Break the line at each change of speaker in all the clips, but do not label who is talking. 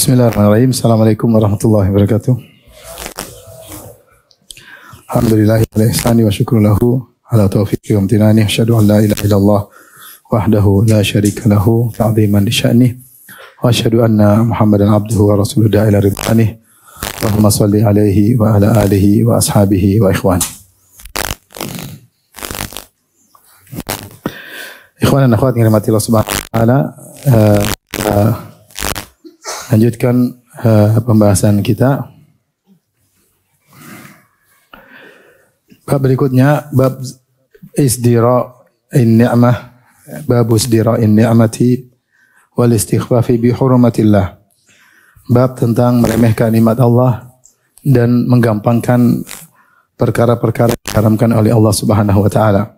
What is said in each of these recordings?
Bismillahirrahmanirrahim. Assalamualaikum warahmatullahi wabarakatuh. Alhamdulillahi ala ihsani wa syukru lahu ala taufiqi wa amtinani. Asyhadu an la ilaha illallah wahdahu la syarika lahu ta'ziman li sya'nih. Wa asyhadu anna Muhammadan abduhu wa rasuluhu ila ridwanih. Allahumma salli alaihi wa ala alihi wa ashabihi wa ikhwani. Ikhwan dan akhwat yang dirahmati Allah Subhanahu wa taala, lanjutkan pembahasan kita. Bab berikutnya, bab isdira'in ni'mah, bab isdira'in ni'mati wal istighfafi bi hurmatillah. Bab tentang meremehkan nikmat Allah dan menggampangkan perkara-perkara yang diharamkan oleh Allah Subhanahu wa taala.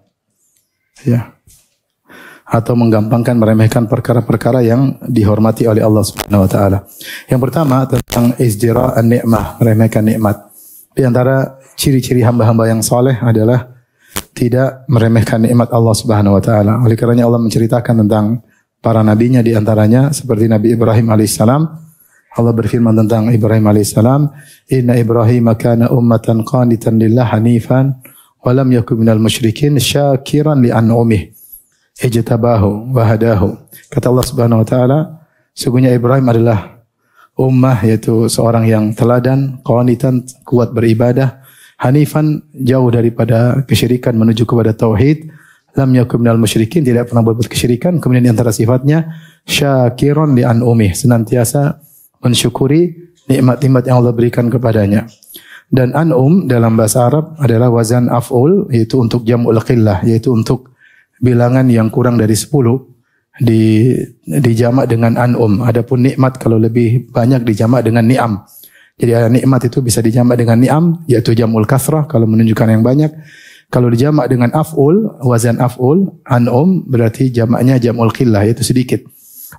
Ya. Atau menggampangkan meremehkan perkara-perkara yang dihormati oleh Allah Subhanahu wa taala. Yang pertama tentang izdira'an ni'mah, meremehkan nikmat. Di antara ciri-ciri hamba-hamba yang saleh adalah tidak meremehkan nikmat Allah Subhanahu wa taala. Oleh karenanya Allah menceritakan tentang para nabinya, di antaranya seperti Nabi Ibrahim alaihissalam. Allah berfirman tentang Ibrahim alaihissalam, "Inna Ibrahim kana ummatan qanitan lillah hanifan wa lam yakun minal musyrikin syakiran li an'umih." Ijtabahu wa hadahu. Kata Allah Subhanahu wa taala, sungguhnya Ibrahim adalah ummah, yaitu seorang yang teladan, qanitan, kuat beribadah, hanifan, jauh daripada kesyirikan menuju kepada tauhid, lam yakun minal musyrikin, tidak pernah berbuat kesyirikan. Kemudian di antara sifatnya syakiran li an'umih, senantiasa mensyukuri nikmat-nikmat yang Allah berikan kepadanya. Dan an'um dalam bahasa Arab adalah wazan af'ul, yaitu untuk jam'ul qillah, yaitu untuk bilangan yang kurang dari 10 dijamak dengan an'um. Adapun nikmat kalau lebih banyak dijamak dengan ni'am. Jadi nikmat itu bisa dijamak dengan ni'am, yaitu jamul kasrah kalau menunjukkan yang banyak. Kalau dijamak dengan af'ul, wazan af'ul, an'um berarti jamaknya jamul qillah, yaitu sedikit.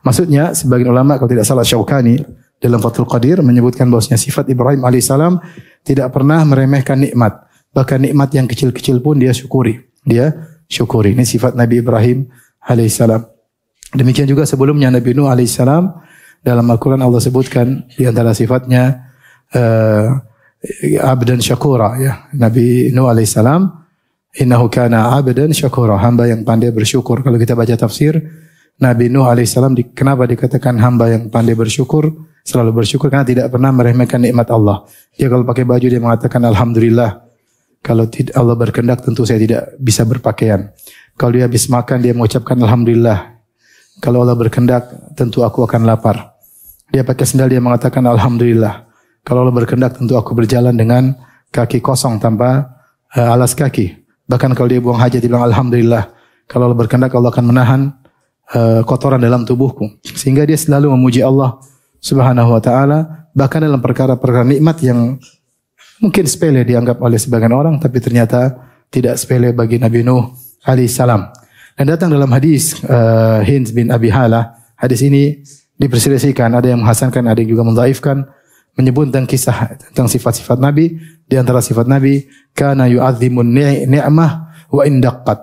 Maksudnya sebagian ulama, kalau tidak salah Syaukani dalam Fathul Qadir menyebutkan bahwasanya sifat Ibrahim alaihissalam tidak pernah meremehkan nikmat. Bahkan nikmat yang kecil-kecil pun dia syukuri. Syukuri. Ini sifat Nabi Ibrahim alaihissalam. Demikian juga sebelumnya Nabi Nuh alaihissalam, dalam Al-Quran Allah sebutkan di antara sifatnya abdan syakura. Ya. Nabi Nuh alaihissalam, innahu kana abdan syakura, hamba yang pandai bersyukur. Kalau kita baca tafsir Nabi Nuh alaihissalam, kenapa dikatakan hamba yang pandai bersyukur, selalu bersyukur, karena tidak pernah meremehkan nikmat Allah. Dia kalau pakai baju dia mengatakan alhamdulillah. Kalau Allah berkehendak tentu saya tidak bisa berpakaian. Kalau dia habis makan dia mengucapkan alhamdulillah. Kalau Allah berkehendak tentu aku akan lapar. Dia pakai sendal dia mengatakan alhamdulillah. Kalau Allah berkehendak tentu aku berjalan dengan kaki kosong tanpa alas kaki. Bahkan kalau dia buang hajat dia bilang alhamdulillah. Kalau Allah berkehendak Allah akan menahan kotoran dalam tubuhku. Sehingga dia selalu memuji Allah Subhanahu wa taala, bahkan dalam perkara-perkara nikmat yang mungkin sepele dianggap oleh sebagian orang, tapi ternyata tidak sepele bagi Nabi Nuh alaihissalam. Dan datang dalam hadis Hind bin Abi Hala, hadis ini diperselisihkan, ada yang menghasankan, ada yang juga mendhaifkan, menyebut tentang kisah tentang sifat-sifat Nabi. Di antara sifat Nabi, kana yu'azzimun ni'mah wa in daqqat.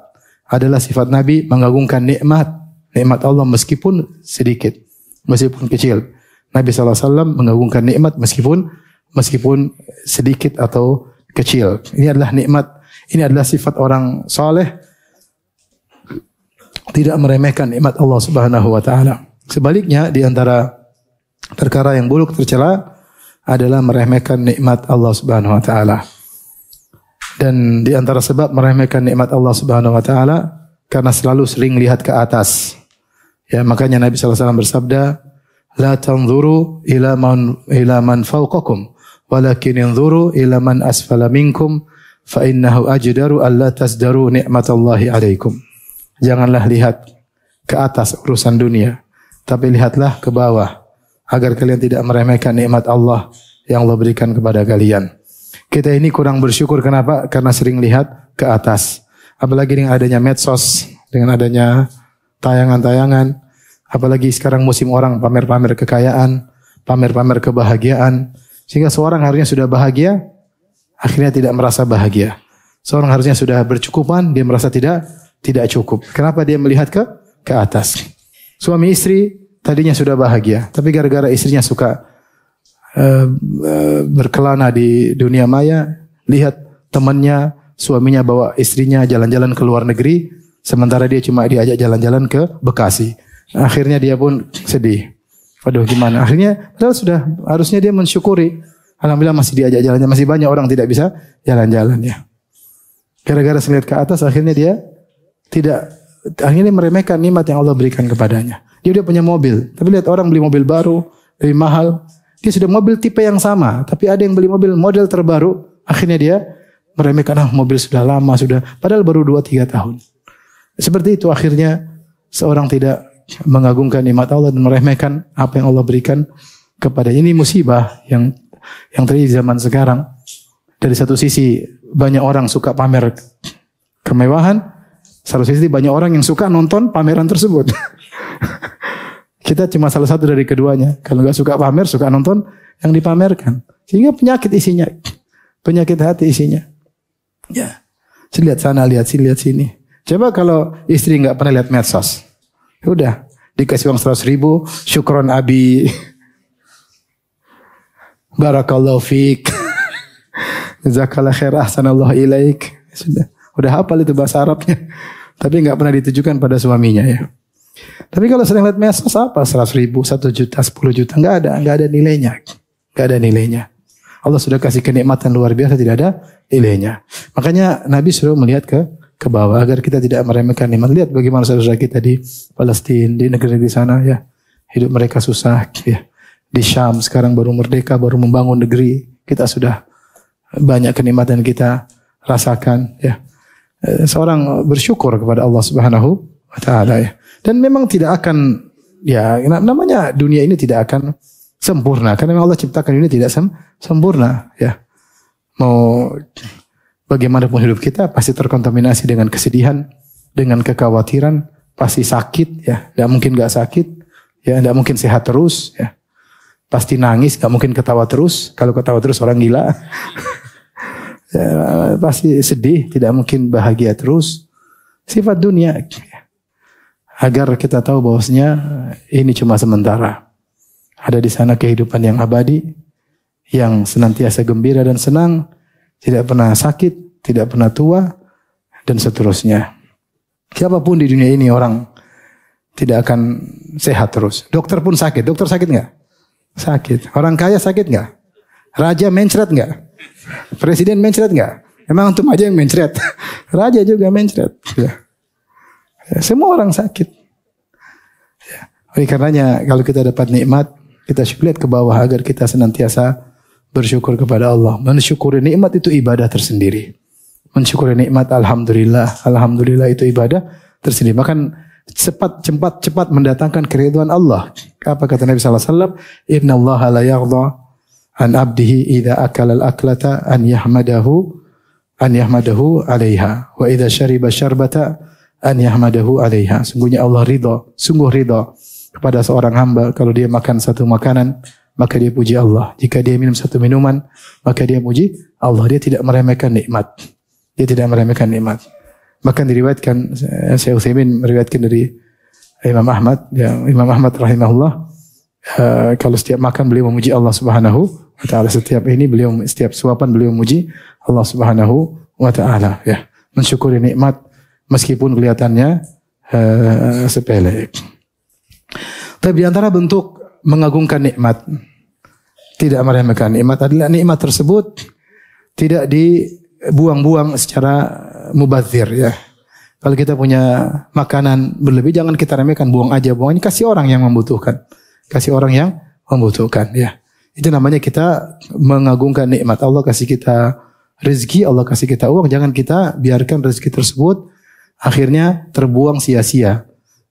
Adalah sifat Nabi mengagungkan nikmat Allah meskipun sedikit, meskipun kecil. Nabi SAW mengagungkan nikmat meskipun sedikit atau kecil. Ini adalah nikmat, ini adalah sifat orang saleh, tidak meremehkan nikmat Allah Subhanahu wa taala. Sebaliknya di antara perkara yang buruk tercela adalah meremehkan nikmat Allah Subhanahu wa taala. Dan di antara sebab meremehkan nikmat Allah Subhanahu wa taala karena selalu sering lihat ke atas. Ya, makanya Nabi SAW bersabda, "La tanzuru ila man fawqakum, walakin inzuru ila man asfala minkum fa innahu ajdaru alla tasdaru ni'matallahi alaikum." Janganlah lihat ke atas urusan dunia, tapi lihatlah ke bawah agar kalian tidak meremehkan nikmat Allah yang Allah berikan kepada kalian. Kita ini kurang bersyukur, kenapa? Karena sering lihat ke atas. Apalagi dengan adanya medsos, dengan adanya tayangan-tayangan, apalagi sekarang musim orang pamer-pamer kekayaan, pamer-pamer kebahagiaan. Sehingga seorang harusnya sudah bahagia, akhirnya tidak merasa bahagia. Seorang harusnya sudah bercukupan, dia merasa tidak cukup. Kenapa dia melihat ke atas? Suami istri tadinya sudah bahagia, tapi gara-gara istrinya suka berkelana di dunia maya, lihat temannya, suaminya bawa istrinya jalan-jalan ke luar negeri, sementara dia cuma diajak jalan-jalan ke Bekasi. Akhirnya dia pun sedih. Waduh gimana? Akhirnya padahal sudah harusnya dia mensyukuri. Alhamdulillah masih diajak jalan-jalan, masih banyak orang tidak bisa jalan-jalan ya. Gara-gara melihat ke atas akhirnya dia akhirnya meremehkan nikmat yang Allah berikan kepadanya. Dia udah punya mobil, tapi lihat orang beli mobil baru, lebih mahal. Dia sudah mobil tipe yang sama, tapi ada yang beli mobil model terbaru, akhirnya dia meremehkan mobil sudah lama sudah, padahal baru 2-3 tahun. Seperti itu akhirnya seorang tidak mengagungkan nikmat Allah dan meremehkan apa yang Allah berikan kepada. Ini musibah yang terjadi di zaman sekarang. Dari satu sisi banyak orang suka pamer kemewahan, satu sisi banyak orang yang suka nonton pameran tersebut. Kita cuma salah satu dari keduanya. Kalau nggak suka pamer, suka nonton yang dipamerkan. Sehingga penyakit isinya, penyakit hati isinya. Ya, lihat sana, lihat sini, lihat sini. Coba kalau istri nggak pernah lihat medsos. Udah, dikasih uang 100.000, syukron abi. Barakallahu fiik. Jazakallah khair, ahsanallahu ilaik. Udah hafal itu bahasa Arabnya. Tapi nggak pernah ditujukan pada suaminya ya. Tapi kalau sering lihat medsos apa? 100.000, 1 juta, 10 juta. Nggak ada nilainya. Nggak ada nilainya. Allah sudah kasih kenikmatan luar biasa, tidak ada nilainya. Makanya Nabi suruh melihat ke bawah agar kita tidak meremehkan nikmat. Lihat bagaimana saudara kita di Palestina, di negeri di sana ya. Hidup mereka susah ya. Di Syam sekarang baru merdeka, baru membangun negeri. Kita sudah banyak kenikmatan kita rasakan ya. Seorang bersyukur kepada Allah Subhanahu wa taala ya. Dan memang tidak akan ya namanya dunia ini tidak akan sempurna karena memang Allah ciptakan dunia tidak sempurna ya. Mau bagaimanapun hidup kita pasti terkontaminasi dengan kesedihan, dengan kekhawatiran, pasti sakit ya. Tidak mungkin enggak sakit ya, tidak mungkin sehat terus ya. Pasti nangis, gak mungkin ketawa terus. Kalau ketawa terus orang gila. Ya, pasti sedih, tidak mungkin bahagia terus. Sifat dunia. Agar kita tahu bahwasanya ini cuma sementara. Ada di sana kehidupan yang abadi, yang senantiasa gembira dan senang, tidak pernah sakit, tidak pernah tua, dan seterusnya. Siapapun di dunia ini orang tidak akan sehat terus. Dokter pun sakit. Dokter sakit nggak? Sakit. Orang kaya sakit nggak? Raja mencret nggak? Presiden mencret nggak? Emang antum aja yang mencret. Raja juga mencret. Ya. Semua orang sakit. Ya. Oleh karenanya kalau kita dapat nikmat, kita lihat ke bawah agar kita senantiasa bersyukur kepada Allah. Mensyukuri nikmat itu ibadah tersendiri. Mensyukuri nikmat alhamdulillah itu ibadah tersendiri. Bahkan cepat mendatangkan keridhaan Allah. Apa kata Nabi sallallahu alaihi wasallam? Innallaha la yaghdha an 'abdihi idza akala al-aklata an yahmadahu 'alaiha wa idza shariba syarbata an yahmadahu 'alaiha. Sungguhnya Allah sungguh ridha kepada seorang hamba kalau dia makan satu makanan maka dia puji Allah. Jika dia minum satu minuman maka dia puji Allah. Dia tidak meremehkan nikmat. Bahkan diriwayatkan Syekh Utsaimin meriwayatkan dari Imam Ahmad, yang Imam Ahmad rahimahullah kalau setiap makan beliau memuji Allah Subhanahu wa taala. Setiap suapan beliau memuji Allah Subhanahu wa taala ya. Mensyukuri nikmat meskipun kelihatannya sepele. Tapi di antara bentuk mengagungkan nikmat, tidak meremehkan nikmat adalah nikmat tersebut tidak dibuang-buang secara mubazir ya. Kalau kita punya makanan berlebih jangan kita remehkan, buang aja, kasih orang yang membutuhkan. Ya. Itu namanya kita mengagungkan nikmat. Allah kasih kita rezeki, Allah kasih kita uang, jangan kita biarkan rezeki tersebut akhirnya terbuang sia-sia.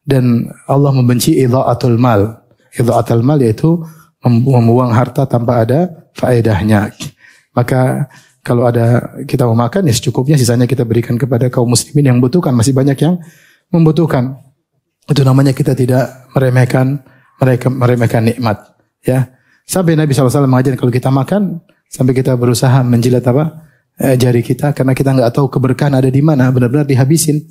Dan Allah membenci idha'atul mal. Idha'atul mal yaitu membuang harta tanpa ada faedahnya. Maka kalau ada kita mau makan ya secukupnya, sisanya kita berikan kepada kaum muslimin yang membutuhkan. Masih banyak yang membutuhkan. Itu namanya kita tidak meremehkan nikmat. Ya, sampai Nabi SAW mengajar kalau kita makan sampai kita berusaha menjilat jari kita karena kita nggak tahu keberkahan ada di mana. Benar-benar dihabisin,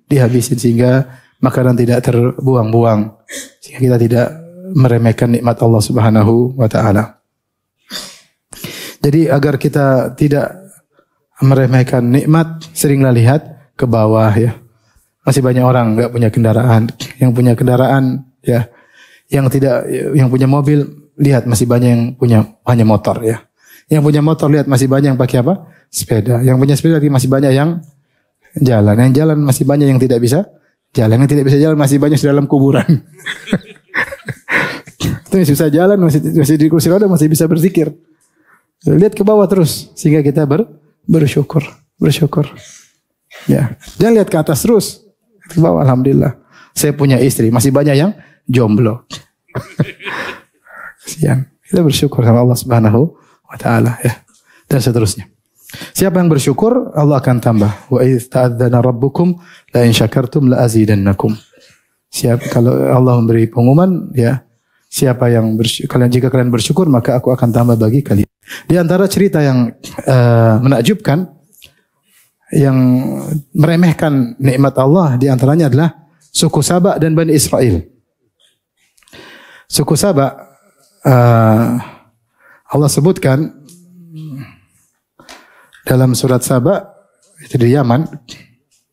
dihabisin sehingga makanan tidak terbuang-buang, sehingga kita tidak meremehkan nikmat Allah Subhanahu wa taala. Jadi agar kita tidak meremehkan nikmat, seringlah lihat ke bawah ya. Masih banyak orang enggak punya kendaraan, yang punya kendaraan ya, yang punya mobil, lihat masih banyak yang punya hanya motor ya. Yang punya motor lihat masih banyak yang pakai apa? Sepeda. Yang punya sepeda lagi masih banyak yang jalan. Yang jalan masih banyak yang tidak bisa jalan. Yang tidak bisa jalan masih banyak di dalam kuburan. Itu yang susah jalan masih di kursi roda masih bisa berzikir. Lihat ke bawah terus sehingga kita bersyukur. Ya, jangan lihat ke atas terus. Ke bawah, alhamdulillah. Saya punya istri, masih banyak yang jomblo. Kasihan. Kita bersyukur sama Allah Subhanahu wa taala ya. Dan seterusnya. Siapa yang bersyukur, Allah akan tambah. Wa idz ta'adzana rabbukum la in syakartum la azidannakum. Siapa kalau Allah memberi pengumuman ya, siapa yang jika kalian bersyukur maka aku akan tambah bagi kalian. Di antara cerita yang menakjubkan yang meremehkan nikmat Allah di antaranya adalah suku Saba dan Bani Israel. Suku Saba Allah sebutkan dalam surat Saba itu di Yaman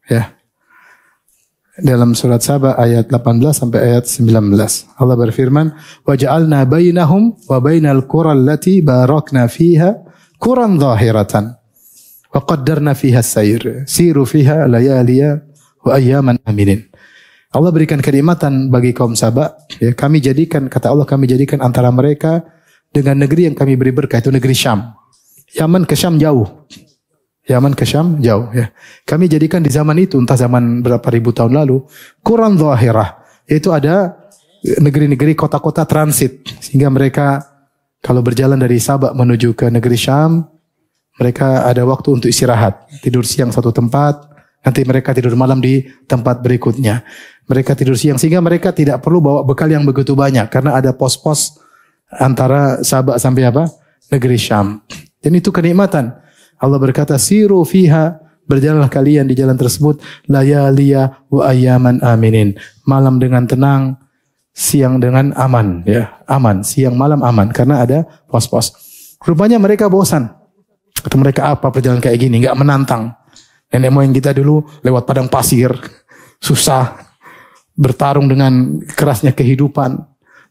ya. Dalam surat Saba ayat 18 sampai ayat 19. Allah berfirman, "Wa ja'alna bainahum wa bainal qura allati barakna fiha quran zahiratan wa qaddarna fiha as-sayr. Siru fiha layaliya wa ayyaman aminin." Allah berikan kenikmatan bagi kaum Saba, ya, kami jadikan kata Allah kami jadikan antara mereka dengan negeri yang kami beri berkah, itu negeri Syam. Yaman ke Syam jauh. Yaman ke Syam jauh ya. Kami jadikan di zaman itu, entah zaman berapa ribu tahun lalu, Quran Zahirah. Itu ada negeri-negeri kota-kota transit. Sehingga mereka kalau berjalan dari Sabak menuju ke negeri Syam, mereka ada waktu untuk istirahat. Tidur siang satu tempat, nanti mereka tidur malam di tempat berikutnya. Mereka tidur siang sehingga mereka tidak perlu bawa bekal yang begitu banyak. Karena ada pos-pos antara Sabak sampai apa? Negeri Syam. Dan itu kenikmatan. Allah berkata, siru fiha, berjalanlah kalian di jalan tersebut, layaliya wa ayyaman aminin. Malam dengan tenang, siang dengan aman, ya, aman, siang malam aman karena ada pos-pos. Rupanya mereka bosan. Kata mereka, apa perjalanan kayak gini, enggak menantang. Nenek moyang kita dulu lewat padang pasir, susah, bertarung dengan kerasnya kehidupan.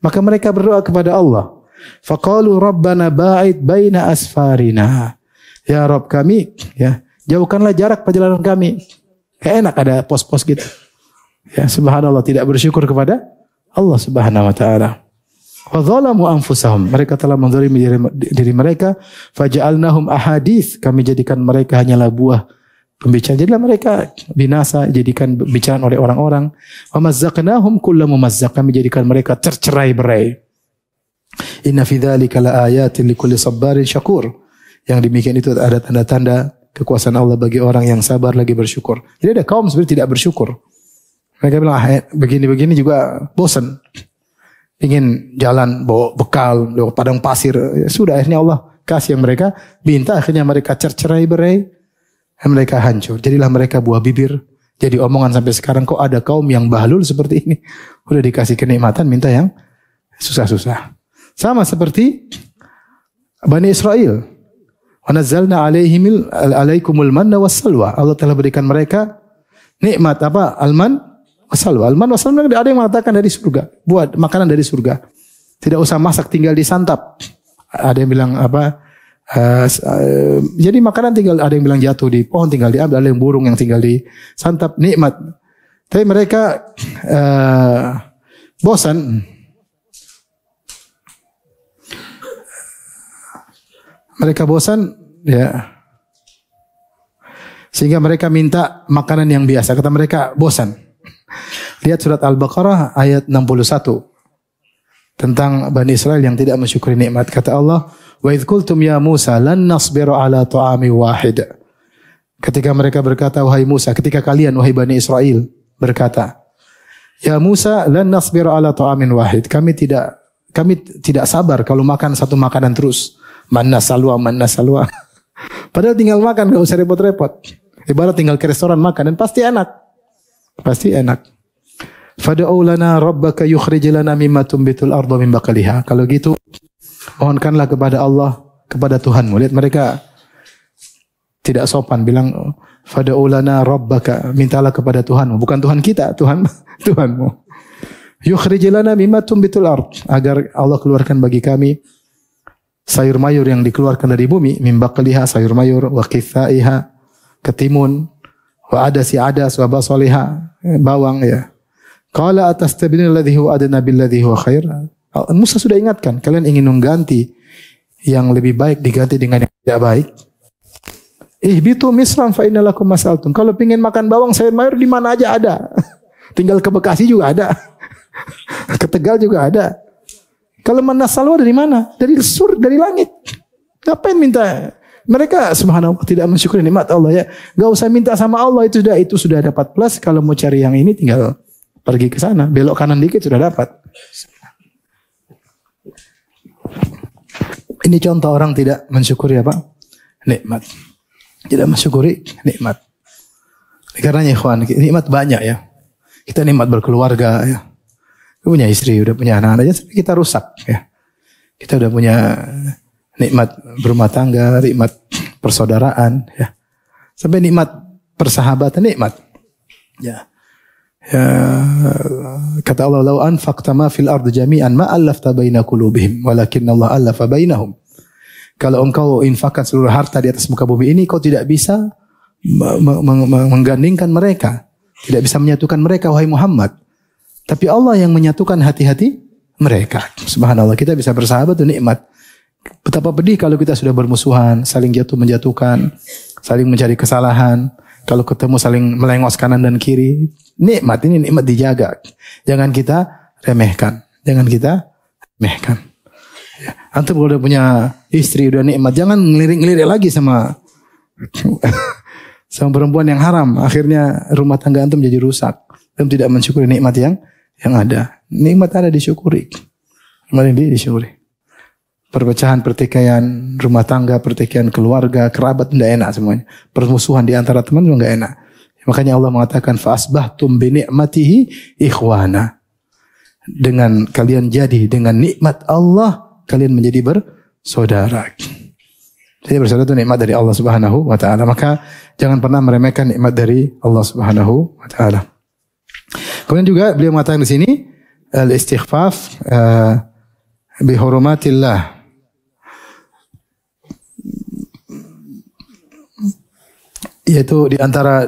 Maka mereka berdoa kepada Allah. Faqalu rabbana ba'id baina asfarina. Ya Rabb kami, ya, jauhkanlah jarak perjalanan kami. Kayak enak ada pos-pos gitu. Ya, subhanallah, tidak bersyukur kepada Allah Subhanahu wa taala. Wa zalamu anfusahum, mereka telah menzalimi diri mereka, faja'alnahum ahadits, kami jadikan mereka hanyalah buah pembicaraan. Jadilah mereka binasa, jadikan bicaraan oleh orang-orang. Wa mazzaqnahum kullu mumazzaq, kami jadikan mereka tercerai-berai. Inna fi dzalika laayatin likulli sabarin syakur. Yang demikian itu ada tanda-tanda kekuasaan Allah bagi orang yang sabar lagi bersyukur. Jadi ada kaum sebenarnya tidak bersyukur. Mereka bilang, begini-begini juga bosan. Ingin jalan bawa bekal, bawa padang pasir. Ya, sudah akhirnya Allah kasih yang mereka minta, akhirnya mereka cercerai-berai. Mereka hancur. Jadilah mereka buah bibir. Jadi omongan sampai sekarang, kok ada kaum yang bahlul seperti ini. Udah dikasih kenikmatan, minta yang susah-susah. Sama seperti Bani Israel. Wa nazzalna alaikumul manna wassalwa. Allah telah berikan mereka nikmat apa? Alman wassalwa. Alman wassalwa ada yang mengatakan dari surga. Buat makanan dari surga. Tidak usah masak, tinggal disantap. Ada yang bilang apa? Jadi makanan tinggal, ada yang bilang jatuh di pohon tinggal diambil, ada yang burung yang tinggal disantap, nikmat. Tapi mereka bosan. Mereka bosan, ya. Sehingga mereka minta makanan yang biasa. Kata mereka bosan. Lihat surat Al-Baqarah ayat 61. Tentang Bani Israel yang tidak mensyukuri nikmat. Kata Allah, "Wa idz qultum ya Musa lan nasbiru ala ta'ami wahid." Ketika mereka berkata, wahai Musa, ketika kalian wahai Bani Israel berkata, "Ya Musa lan nasbiru ala ta'amin wahid." Kami tidak sabar kalau makan satu makanan terus. Manna salwa. Padahal tinggal makan, gak usah repot-repot. Ibarat tinggal ke restoran makan dan pasti enak. Pasti enak. Fad'u lana rabbaka yukhrij lana mimma tumbitul ardu min baqliha. Kalau gitu, mohonkanlah kepada Allah, kepada Tuhanmu. Lihat mereka tidak sopan bilang fad'u lana rabbaka, mintalah kepada Tuhanmu, bukan Tuhan kita, Tuhanmu. Yukhrij lana mimma tumbitul ard, agar Allah keluarkan bagi kami sayur mayur yang dikeluarkan dari bumi, min baqliha, sayur mayur, wa qithaiha, ketimun, wa adasi adas, wa basaliha, bawang ya. Qala atastabdiluna alladhi huwa adna billadhi huwa khair. Musa sudah ingatkan, kalian ingin mengganti yang lebih baik diganti dengan yang tidak baik. Ihbitu misran fa inna lakum masaltum. Kalau ingin makan bawang sayur mayur di mana aja ada. Tinggal ke Bekasi juga ada. Ke Tegal juga ada. Kalau mana salwa dari mana? Dari dari langit. Ngapain minta? Mereka subhanallah tidak mensyukuri nikmat Allah ya. Enggak usah minta sama Allah, itu sudah dapat plus. Kalau mau cari yang ini tinggal pergi ke sana, belok kanan dikit sudah dapat. Ini contoh orang tidak mensyukuri apa? Nikmat. Tidak mensyukuri nikmat. Karenanya ikhwan, nikmat banyak ya. Kita nikmat berkeluarga ya. Kita punya istri, udah punya anak-anak aja, kita rusak ya. Kita udah punya nikmat berumah tangga, nikmat persaudaraan ya. Sampai nikmat persahabatan, nikmat. Ya. Ya, kata Allah, "Lau anfaqta ma fil ardi jami'an ma allafta baina qulubihim, walakinna Allah allafa bainahum." Kalau engkau infakkan seluruh harta di atas muka bumi ini, kau tidak bisa menggandingkan mereka, tidak bisa menyatukan mereka, wahai Muhammad. Tapi Allah yang menyatukan hati-hati mereka. Subhanallah, kita bisa bersahabat itu nikmat. Betapa pedih kalau kita sudah bermusuhan, saling menjatuhkan, saling mencari kesalahan. Kalau ketemu saling melengos kanan dan kiri. Nikmat ini nikmat dijaga. Jangan kita remehkan. Jangan kita remehkan. Ya. Antum kalau udah punya istri udah nikmat, jangan ngelirik-ngelirik lagi sama perempuan yang haram. Akhirnya rumah tangga antum jadi rusak. Antum tidak mensyukuri nikmat yang ada. Nikmat ada disyukuri. Nikmat ini disyukuri. Perpecahan, pertikaian rumah tangga, pertikaian keluarga, kerabat tidak enak semuanya. Permusuhan di antara teman juga enggak enak. Makanya Allah mengatakan fa'asbahtum bi ni'matihi ikhwana. Dengan kalian jadi dengan nikmat Allah, kalian menjadi bersaudara. Jadi bersaudara itu nikmat dari Allah Subhanahu wa taala. Maka jangan pernah meremehkan nikmat dari Allah Subhanahu wa taala. Kemudian juga beliau mengatakan di sini al-istighfaf bi hurumatillah. Yaitu di antara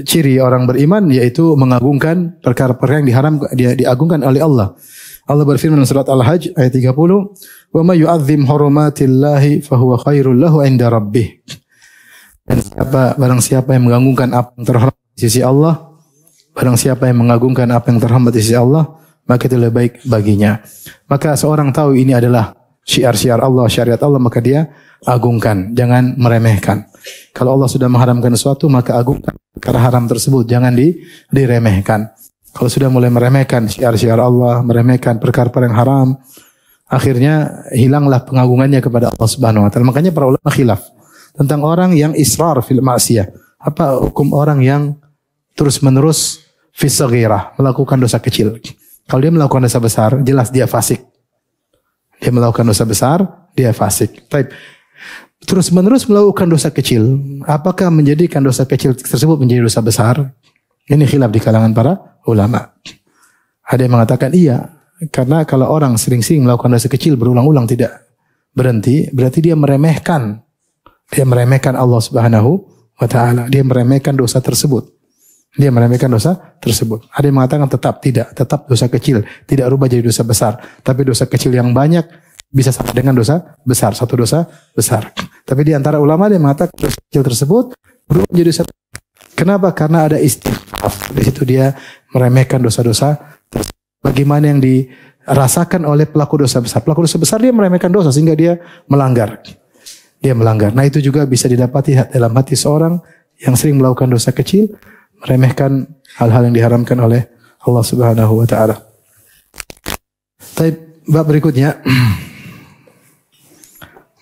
ciri orang beriman yaitu mengagungkan perkara-perkara yang diagungkan oleh Allah. Allah berfirman dalam surat Al-Hajj ayat 30, "Wa may yu'azzim hurumatillahi fahuwa khairul lahu 'inda rabbih." Dan barang siapa yang mengagungkan apa yang terhormat di sisi Allah, barang siapa yang mengagungkan apa yang terhormat di sisi Allah, maka itu lebih baik baginya. Maka seorang tahu ini adalah syiar-syiar Allah, syariat Allah, maka dia agungkan, jangan meremehkan. Kalau Allah sudah mengharamkan sesuatu, maka agungkan perkara haram tersebut, jangan diremehkan. Kalau sudah mulai meremehkan syiar-syiar Allah, meremehkan perkara-perkara yang haram, akhirnya hilanglah pengagungannya kepada Allah Subhanahu wa taala. Makanya para ulama khilaf tentang orang yang israr fil ma'siyah. Apa hukum orang yang terus-menerus fi saghirah, melakukan dosa kecil? Kalau dia melakukan dosa besar, jelas dia fasik. Dia melakukan dosa besar, dia fasik. Baik. Terus-menerus melakukan dosa kecil, apakah menjadikan dosa kecil tersebut menjadi dosa besar? Ini khilaf di kalangan para ulama. Ada yang mengatakan iya, karena kalau orang sering-sering melakukan dosa kecil berulang-ulang tidak berhenti, berarti dia meremehkan Allah Subhanahu wa taala. Dia meremehkan dosa tersebut. Dia meremehkan dosa tersebut. Ada yang mengatakan tetap dosa kecil, tidak rubah jadi dosa besar. Tapi dosa kecil yang banyak bisa sama dengan dosa besar, satu dosa besar. Tapi di antara ulama dia mengatakan dosa kecil tersebut berubah menjadi dosa. Kenapa? Karena ada istighfar. Di situ dia meremehkan dosa-dosa. Bagaimana yang dirasakan oleh pelaku dosa besar? Pelaku dosa besar dia meremehkan dosa sehingga dia melanggar. Nah itu juga bisa didapati dalam hati seorang yang sering melakukan dosa kecil, meremehkan hal-hal yang diharamkan oleh Allah Subhanahu wa taala. Bab berikutnya.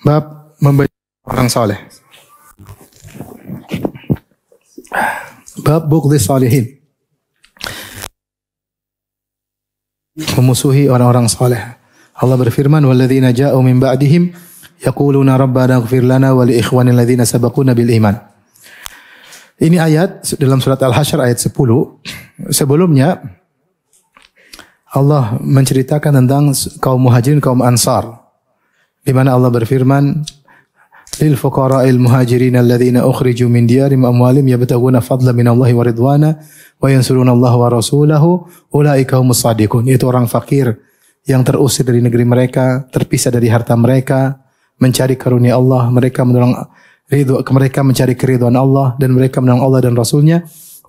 Bab membenci orang saleh. Bab bughdhi salihin. memusuhi orang-orang saleh. Allah berfirman, "Walladzina ja'u min ba'dihim yaquluna rabbana ighfir lana wa li ikhwanil ladzina sabaquna bil iman." Ini ayat dalam surat Al-Hasyr ayat 10. Sebelumnya Allah menceritakan tentang kaum Muhajirin, kaum Ansar, di mana Allah berfirman, lil fuqara'il muhajirin alladzina ukhriju min diyarihim wa amwalihim yabtaguna fadlan minallahi wa ridwana wa yansuruna Allah wa rasulahu ulaika humus shadiqun. Itu orang fakir yang terusir dari negeri mereka, terpisah dari harta mereka, mencari karunia Allah, mereka mencari keridhaan Allah dan mereka menolong Allah dan Rasulnya.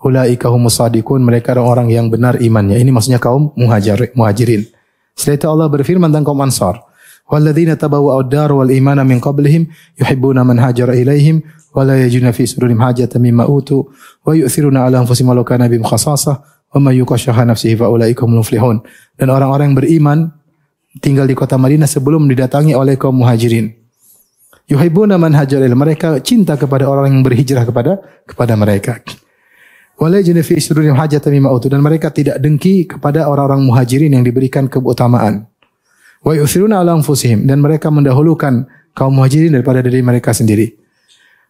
Ulaika humus shadiqun, mereka adalah orang yang benar imannya. Ini maksudnya kaum muhajirin. Setelah itu Allah berfirman tentang kaum Ansar. Walladzina tabawwa'u ad-dar wal imana min qablihim yuhibbuna man hajara ilaihim wa la yajiduna fi sudurihim hajatan mimma utu wa yu'thiruna 'ala anfusihim walau kana bihim khassasah wa may yuqashaha nafsihi fa ulaika humul muflihun. Dan orang-orang yang beriman tinggal di kota Madinah sebelum didatangi oleh kaum muhajirin. Yuhibbuna man hajara ilaihim, mereka cinta kepada orang yang berhijrah kepada mereka. Wa la yajiduna fi sudurihim hajatan mimma utu, dan mereka tidak dengki kepada orang-orang muhajirin yang diberikan keutamaan. Wa yu'thiruna 'ala anfusihim, dan mereka mendahulukan kaum muhajirin daripada diri mereka sendiri.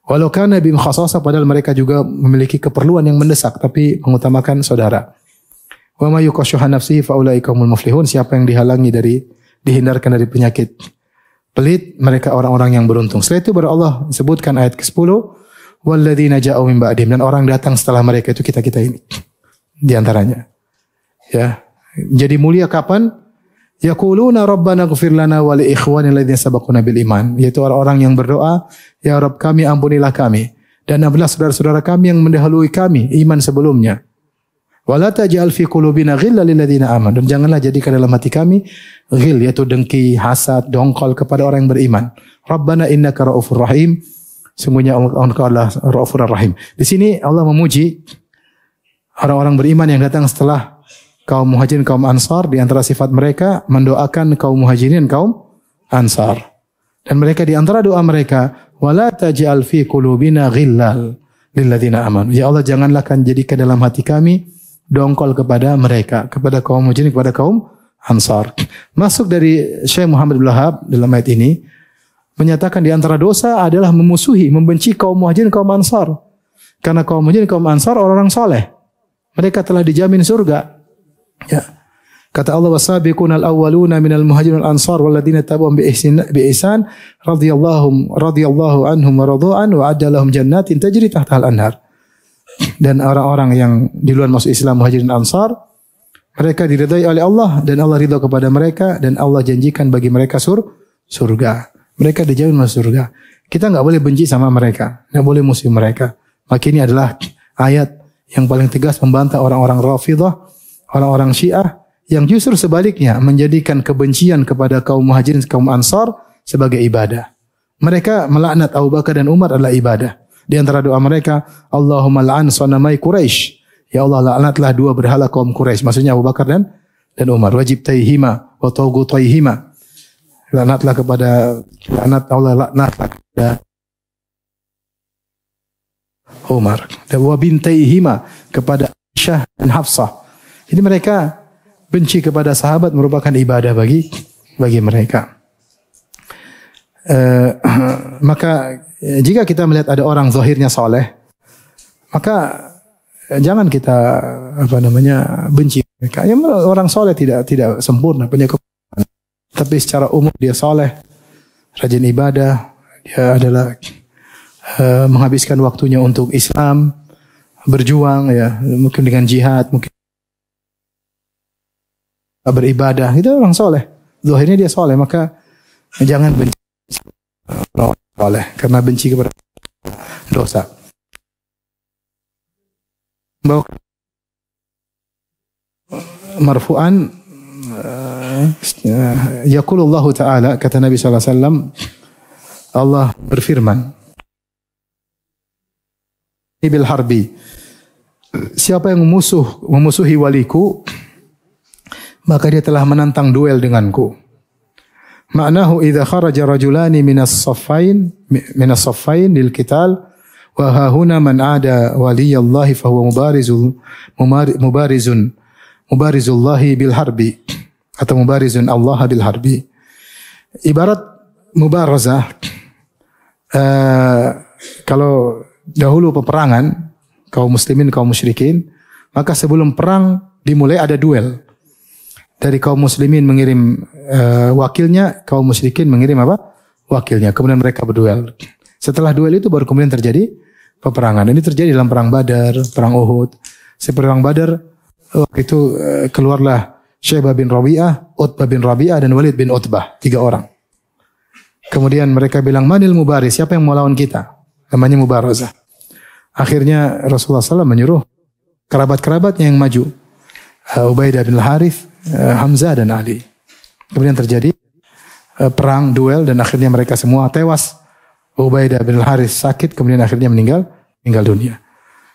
Walau kana bihim khassasah, padahal mereka juga memiliki keperluan yang mendesak tapi mengutamakan saudara. Wa may yuqashiha nafsihi fa ulaika humul muflihun, siapa yang dihindarkan dari penyakit pelit, mereka orang-orang yang beruntung. Setelah itu baru Allah sebutkan ayat ke-10, walladzina ja'u min ba'dihim, dan orang datang setelah mereka, itu kita-kita ini di antaranya. Ya. Jadi mulia kapan? Yaquluna rabbana ighfir lana wa li ikhwanil ladzina sabaquna bil iman, yaitu orang-orang yang berdoa, ya Rabb kami, ampunilah kami dan ampunilah saudara-saudara kami yang mendahului kami iman sebelumnya. Wa la taj'al fi qulubina ghillan lil ladzina amanu, dan janganlah jadikan dalam hati kami ghil, yaitu dengki, hasad, dongkol kepada orang yang beriman. Rabbana innaka raufur rahim, sungguhnya Engkau adalah Raufur Rahim. Di sini Allah memuji orang-orang beriman yang datang setelah kaum muhajirin, kaum ansar. Di antara sifat mereka mendoakan kaum muhajirin, kaum ansar. Dan mereka di antara doa mereka, wala taj'al fi qulubina ghillal lil ladzina amanu. Ya Allah, janganlah kan jadikan dalam hati kami dongkol kepada mereka, kepada kaum muhajirin, kepada kaum ansar. Masuk dari Syekh Muhammad bin Wahab dalam ayat ini menyatakan di antara dosa adalah memusuhi, membenci kaum muhajirin, kaum ansar. Karena kaum muhajirin, kaum ansar orang-orang saleh. Mereka telah dijamin surga. Ya. Kata Allah, wasabiqunal awwaluna minal muhajirin wal ansar walladzina tabi'uhum bi ihsan radhiyallahu anhum wa radu'an wa adda lahum jannatin tajri tahtal anhar. Dan orang-orang yang di luar masuk Islam, muhajirin ansar, mereka diridai oleh Allah dan Allah ridha kepada mereka dan Allah janjikan bagi mereka surga. Mereka dijamin masuk surga. Kita enggak boleh benci sama mereka, enggak boleh musuh mereka. Maka ini adalah ayat yang paling tegas membantah orang-orang Rafidhah, orang-orang Syiah yang justru sebaliknya menjadikan kebencian kepada kaum muhajirin, kaum ansar sebagai ibadah. Mereka melaknat Abu Bakar dan Umar adalah ibadah. Di antara doa mereka, Allahumma la'an sanamai Quraisy. Ya Allah, laknatlah dua berhala kaum Quraisy. Maksudnya Abu Bakar dan Umar. Wajib taihima wa tawgutaihima. Laknatlah kepada Allah, laknatlah kepada Umar. Dan wa bintaihima, kepada Aisyah dan Hafsah. Jadi mereka benci kepada sahabat merupakan ibadah bagi mereka. Maka jika kita melihat ada orang zahirnya saleh, maka jangan kita benci mereka. Yang orang saleh tidak sempurna, punya kekurangan. Tapi secara umum dia saleh, rajin ibadah, dia adalah menghabiskan waktunya untuk Islam, berjuang ya, mungkin dengan jihad, mungkin beribadah. Itu orang saleh. Zahirnya dia saleh, maka jangan benci orang saleh karena benci kepada dosa. Marfu'an yaqulullahu ta'ala, kata Nabi sallallahu alaihi wasallam, Allah berfirman bil harbi, siapa yang memusuhi waliku, maka dia telah menantang duel denganku. Ma'nahu idza kharaja rajulani minas saffain lil qital wa ha huna man ada waliyallahi fa huwa mubarizullahi bil harbi. atau mubarizun Allah bil harbi. Ibarat mubarazah, kalau dahulu peperangan kaum muslimin kaum musyrikin, maka sebelum perang dimulai ada duel. Dari kaum muslimin mengirim wakilnya, kaum musyrikin mengirim apa? Wakilnya. Kemudian mereka berduel. Setelah duel itu baru kemudian terjadi peperangan. Ini terjadi dalam perang Badar, perang Uhud. Seperti perang Badar, waktu itu keluarlah Syaibah bin Rabi'ah, Utbah bin Rabi'ah, dan Walid bin Utbah. 3 orang. Kemudian mereka bilang, manil mubaris, siapa yang mau lawan kita? Namanya mubarazah. Akhirnya Rasulullah SAW menyuruh kerabat-kerabatnya yang maju. Ubaidah bin Harith, Hamzah dan Ali. Kemudian terjadi perang, duel, dan akhirnya mereka semua tewas. Ubaidah bin Harith sakit, kemudian akhirnya meninggal dunia.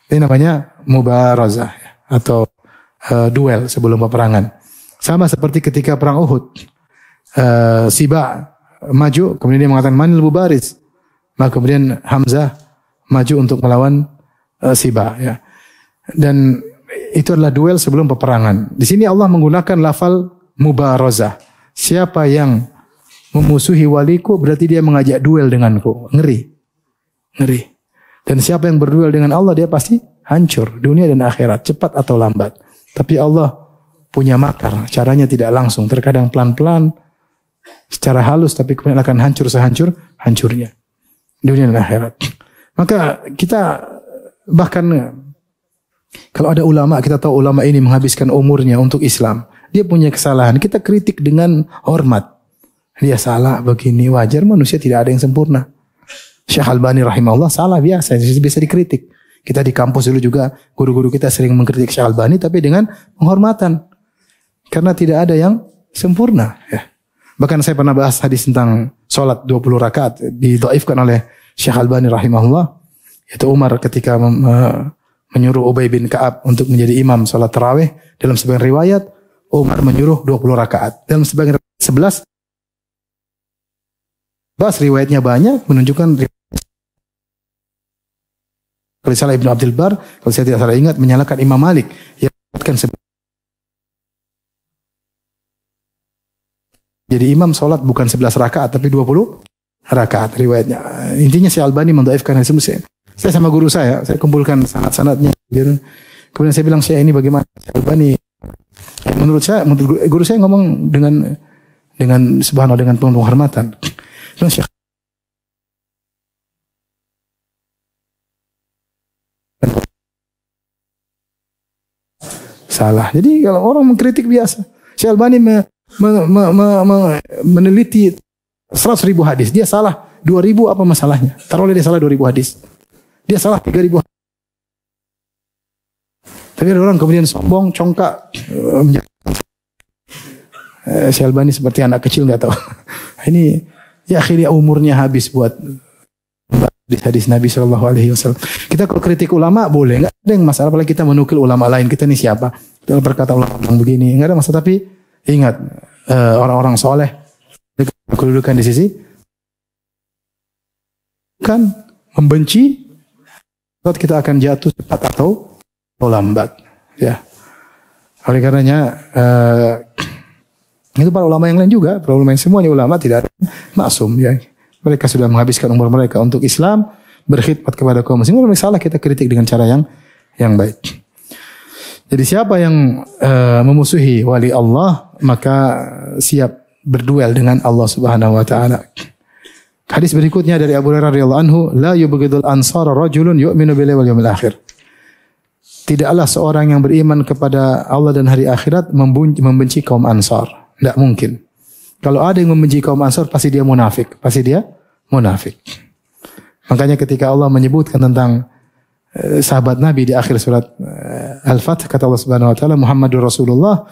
Ini namanya mubarazah atau duel sebelum peperangan. Sama seperti ketika perang Uhud. Siba maju, kemudian dia mengatakan manil mubaris. Maka kemudian Hamzah maju untuk melawan Siba. Ya. Dan itu adalah duel sebelum peperangan. Di sini Allah menggunakan lafal mubarazah. Siapa yang memusuhi waliku berarti dia mengajak duel denganku. Ngeri. Dan siapa yang berduel dengan Allah dia pasti hancur dunia dan akhirat, cepat atau lambat. Tapi Allah punya makar, caranya tidak langsung, terkadang pelan-pelan, secara halus, tapi kemudian akan hancur sehancur-hancurnya dunia dan akhirat. Maka kita bahkan kalau ada ulama, kita tahu ulama ini menghabiskan umurnya untuk Islam, dia punya kesalahan, kita kritik dengan hormat. Dia salah begini, wajar, manusia tidak ada yang sempurna. Syekh Albani rahimahullah salah biasa dikritik. Kita di kampus dulu juga guru-guru kita sering mengkritik Syekh Albani, tapi dengan penghormatan. Karena tidak ada yang sempurna. Ya. Bahkan saya pernah bahas hadis tentang sholat 20 rakaat. Didhaifkan oleh Syekh Albani rahimahullah. Yaitu Umar ketika menyuruh Ubay bin Ka'ab untuk menjadi imam sholat tarawih. Dalam sebagian riwayat, Umar menyuruh 20 rakaat. Dalam sebagian riwayat 11. Riwayatnya banyak menunjukkan kalau salah Ibnu Abdul Bar, kalau saya tidak salah ingat, menyalahkan Imam Malik yang mengatakan jadi imam sholat bukan 11 rakaat tapi 20 rakaat riwayatnya. Intinya si Albani mendhaifkan hadis ini. Saya sama guru saya kumpulkan sanad-sanadnya. Kemudian saya bilang, saya ini bagaimana? Albani menurut guru saya ngomong dengan subhanallah, dengan penuh penghormatan. Syekh salah. Jadi kalau orang mengkritik biasa. Syekh Albani meneliti 100.000 hadis. Dia salah 2.000, apa masalahnya? Taruhlah dia salah 2.000 hadis. Dia salah 3.000 hadis. Tapi ada orang kemudian sombong, congkak. Syekh Albani seperti anak kecil, nggak tahu. Ini ya akhirnya umurnya habis buat hadis Nabi SAW. Kita kalau kritik ulama boleh, nggak ada yang masalah. Apalagi kita menukil ulama lain, kita ini siapa? Kita berkata ulama yang begini, nggak ada masalah. Tapi ingat, orang-orang soleh kedudukan di sisi kan membenci, kita akan jatuh cepat atau lambat. Ya, oleh karenanya itu para ulama yang lain juga, para ulama yang semuanya ulama tidak ada maksum. Ya, mereka sudah menghabiskan umur mereka untuk Islam, berkhidmat kepada kaum muslimin. Kalau salah kita kritik dengan cara yang baik. Jadi siapa yang memusuhi wali Allah, maka siap berduel dengan Allah Subhanahu wa taala. Hadis berikutnya dari Abu Hurairah radhiyallahu anhu, la yubghidul ansara rajulun yu'minu billahi wal yawmil akhir. Tidaklah seorang yang beriman kepada Allah dan hari akhirat membenci kaum Ansar. Tidak mungkin. Kalau ada yang membenci kaum Ansar, pasti dia munafik. Makanya ketika Allah menyebutkan tentang sahabat Nabi di akhir surat Al-Fath, kata Allah Subhanahu wa taala, Muhammadur Rasulullah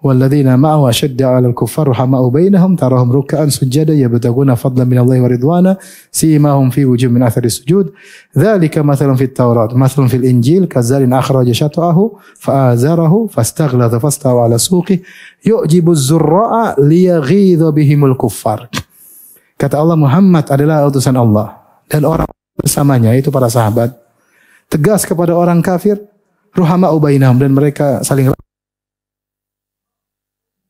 walladzina ma'ahu ashaddu 'alal kuffar rahama'u bainahum tarahum ruk'an sujada yabtaguna fadlan minallahi wa ridwana simahum fi wujuhihim min athari sujud dzalika mathalun fit Taurat mathalun fil Injil kazzarin akhraja shat'ahu fa'azarahu fastaghlata fastawa 'ala suqi yu'jibu az-zurra'a liyaghidha bihimul kuffar. Kata Allah, Muhammad adalah utusan Allah dan orang bersamanya itu para sahabat tegas kepada orang kafir, ruhama'u bainahum, dan mereka saling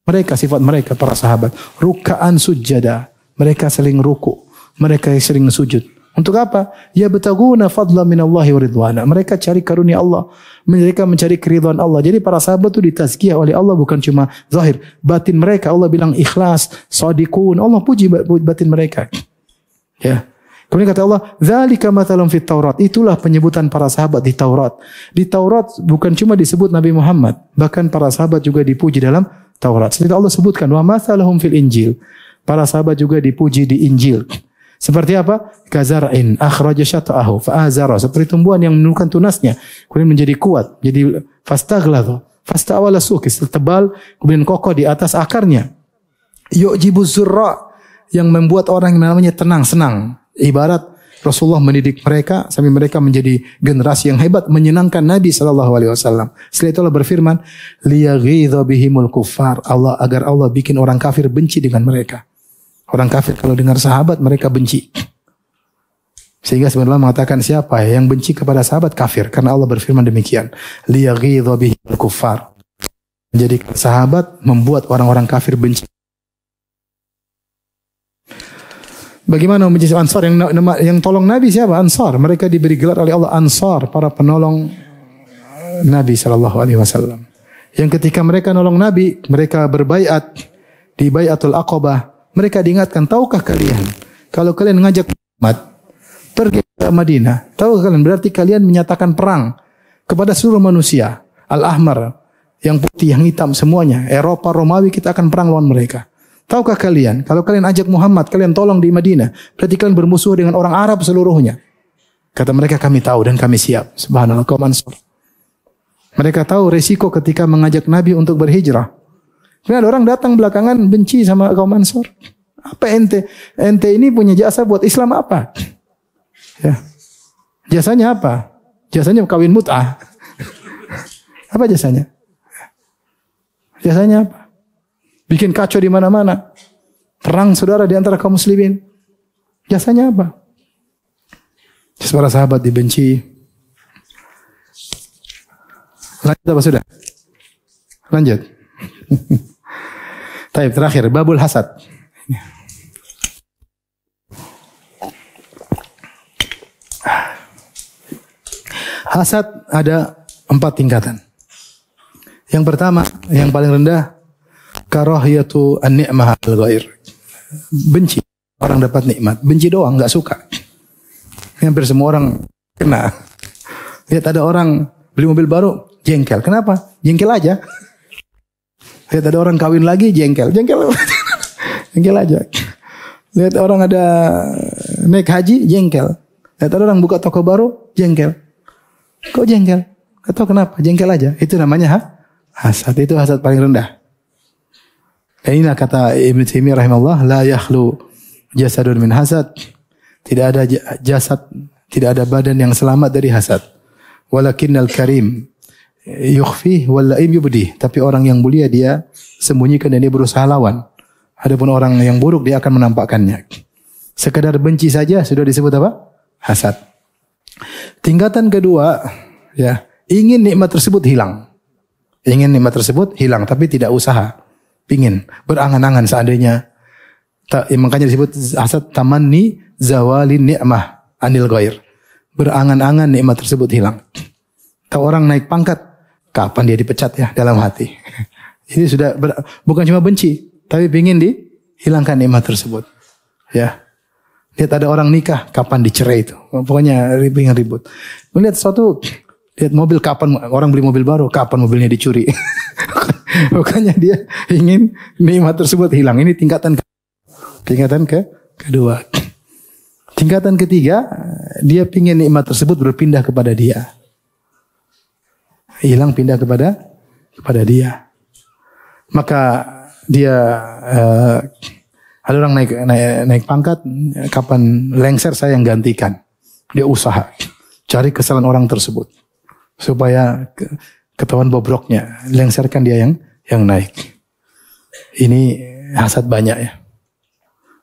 Mereka sifat mereka para sahabat. Ruka'an sujada. Mereka sering ruku. Mereka sering sujud. Untuk apa? Ya betaguna fadla minallahi wa ridwana. Mereka cari karunia Allah. Mereka mencari keridhaan Allah. Jadi para sahabat itu ditazkiyah oleh Allah bukan cuma zahir. Batin mereka Allah bilang ikhlas, shadiqun. Allah puji batin mereka. Ya. Kemudian kata Allah, "Dzalika mathalun fit Taurat." Itulah penyebutan para sahabat di Taurat. Di Taurat bukan cuma disebut Nabi Muhammad, bahkan para sahabat juga dipuji dalam Taurat. Seperti Allah sebutkan, "Wa mathaluhum fil Injil." Para sahabat juga dipuji di Injil. Seperti apa? Kazar'in akhraja syata'ahu fa'azara. Seperti tumbuhan yang menurunkan tunasnya, kemudian menjadi kuat, jadi fastaghladha, fasta'wala suqis, tebal, kemudian kokoh di atas akarnya. Yu'jibuz zurra, yang membuat orang yang namanya tenang, senang. Ibarat Rasulullah mendidik mereka sampai mereka menjadi generasi yang hebat, menyenangkan Nabi SAW. Setelah itu Allah berfirman, liyaghidha bihimul kuffar. Agar Allah bikin orang kafir benci dengan mereka. Orang kafir kalau dengar sahabat mereka benci. Sehingga sebenarnya mengatakan siapa yang benci kepada sahabat kafir. Karena Allah berfirman demikian. Liyaghidha bihimul kuffar. Jadi sahabat membuat orang-orang kafir benci. Bagaimana membenci Ansar yang tolong Nabi siapa? Ansar. Mereka diberi gelar oleh Allah Ansar, para penolong Nabi SAW. Yang ketika mereka nolong Nabi, mereka berbaiat di Baiatul Aqabah. Mereka diingatkan, tahukah kalian kalau kalian mengajak Muhammad pergi ke Madinah, tahukah kalian berarti kalian menyatakan perang kepada seluruh manusia. Al-Ahmar, yang putih, yang hitam, semuanya. Eropa, Romawi, kita akan perang lawan mereka. Tahukah kalian, kalau kalian ajak Muhammad, kalian tolong di Madinah, berarti kalian bermusuh dengan orang Arab seluruhnya. Kata mereka, kami tahu dan kami siap. Subhanallah, kaum Ansar. Mereka tahu resiko ketika mengajak Nabi untuk berhijrah. Kemudian ada orang datang belakangan benci sama kaum Ansar. Apa ente? Ente ini punya jasa buat Islam apa? Ya. Jasanya apa? Jasanya kawin mut'ah. Apa jasanya? Jasanya apa? Bikin kacau di mana-mana. Perang saudara di antara kaum muslimin. Jasanya apa? Para sahabat dibenci. Lanjut apa sudah? Lanjut. Taib terakhir, babul hasad. Hasad ada 4 tingkatan. Yang pertama, yang paling rendah, karahiyatu an-ni'mah al-ghair. Benci orang dapat nikmat, benci doang, enggak suka. Hampir semua orang kena. Lihat ada orang beli mobil baru, jengkel. Kenapa? Jengkel aja. Lihat ada orang kawin lagi, jengkel. Jengkel aja. Lihat orang ada naik haji, jengkel. Lihat ada orang buka toko baru, jengkel. Kok jengkel? Gak tahu kenapa, jengkel aja. Itu namanya hasad. Itu hasad paling rendah. Dan inilah kata Ibnu Taimiyah rahimahullah, la yakhlu jasadun min hasad. Tidak ada jasad, tidak ada badan yang selamat dari hasad. Walakinnal karim yukhfi wal laim yubdi. Tapi orang yang mulia dia sembunyikan dan dia berusaha lawan. Adapun orang yang buruk dia akan menampakkannya. Sekedar benci saja sudah disebut apa? Hasad. Tingkatan kedua, ya, ingin nikmat tersebut hilang. Ingin nikmat tersebut hilang tapi tidak usaha. Pingin, berangan-angan seandainya. Makanya disebut hasad tamanni zawalin ni'mah anil ghair. Berangan-angan nikmat tersebut hilang. Tahu orang naik pangkat, kapan dia dipecat ya dalam hati. Ini sudah bukan cuma benci, tapi ingin dihilangkan nikmat tersebut. Ya. Lihat ada orang nikah, kapan dicerai itu. Pokoknya ingin ribut. Melihat sesuatu, lihat mobil, kapan orang beli mobil baru, kapan mobilnya dicuri. Pokoknya dia ingin nikmat tersebut hilang. Ini tingkatan kedua. Tingkatan ketiga, dia ingin nikmat tersebut berpindah kepada dia. Hilang, pindah kepada dia. Maka dia ada orang naik pangkat, kapan lengser saya yang gantikan. Dia usaha cari kesalahan orang tersebut supaya ketahuan bobroknya, lengserkan dia yang naik. Ini hasad banyak ya.